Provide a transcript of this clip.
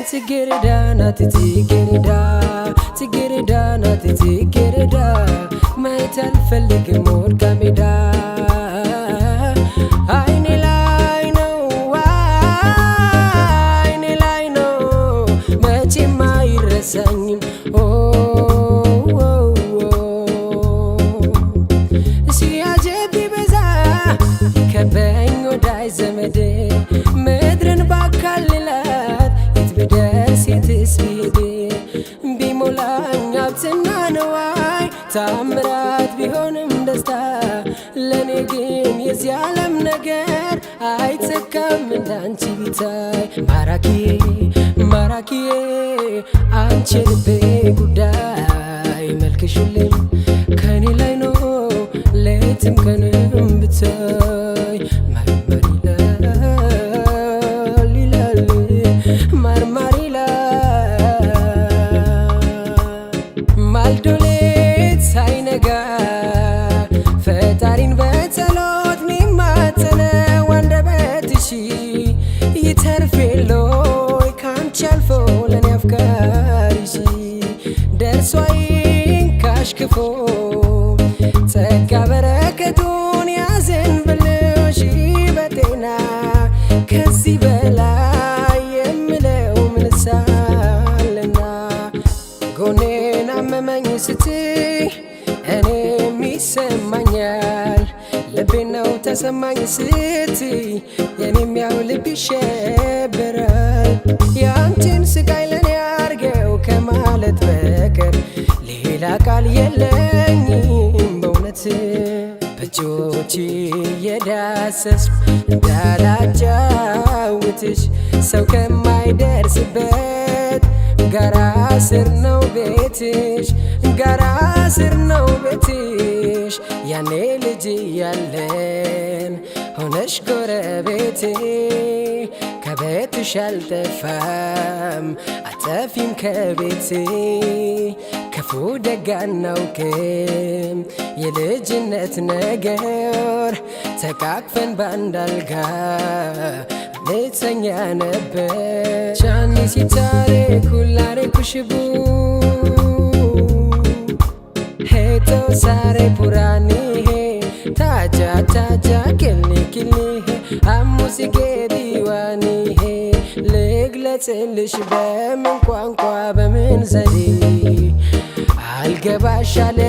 Tigirida na tigirida na tigirida maital fellik mod kamida ayni lai no machi mai resanyim si ajebi beza kabeng odai zamede medren bakalilat itbedersitisbide bimolanya tnanawai tamrat bihonum dasta lene ግን የዚህ ዓለም ነገር አይተካም እንዳንቺ ቢታይ ማራኪዬ አንቺ ልቤ ጉዳይ መልክሽልኝ ከኔ ላይ ነው ሌትም ቀንም ብታይ ማርማር ይላል ማልዶሌት ሳይነጋ ፈጣሪን በጸሎት ሚማጸነ ወንደበትሽ ይተርፌሎይ ካንቺ አልፎ ለኔ አፍቃሪሽ ደርሷይን ካሽክፎ ጸጋ በረከቱን ያዘንብልሽ በጤና ከዚህ በላይ የምለው ምንሳልና ጎኔን አመመኝ ስትይ እኔም ይሰማኛል ልቤ ነው ተሰማኝ ስትይ የኔም ያው ልብ ይሸበራል ያንቺን ስቃይ ለኔ አርገው ከማለት በቀር ሌላ ቃል የለኝም በእውነት በእጆቼ የዳሰስኩ እንዳላጫውትሽ ሰው ከማይደርስበት ጋራ ስር ነው ቤትሽ ጋራ ስር ነው ቤትሽ ያኔ ልጅ ያለን ሆነሽ ጎረቤቴ ከቤትሽ አልጠፋም አጠፊም ከቤቴ ክፉ ደግ አናውቅም የልጅነት ነገር ተቃቅፈን ባንድ አልጋ ንተኛ ነበር ቻኒ ሲታሬ ኩላሬ ኩሽቡ ሄቶ ሳሬ ፑራኒ ታጃ ክሊ አሙሲጌ ዲዋኒ ልግለጽልሽ በምን ቋንቋ በምን ዘዴ አልገባሻለ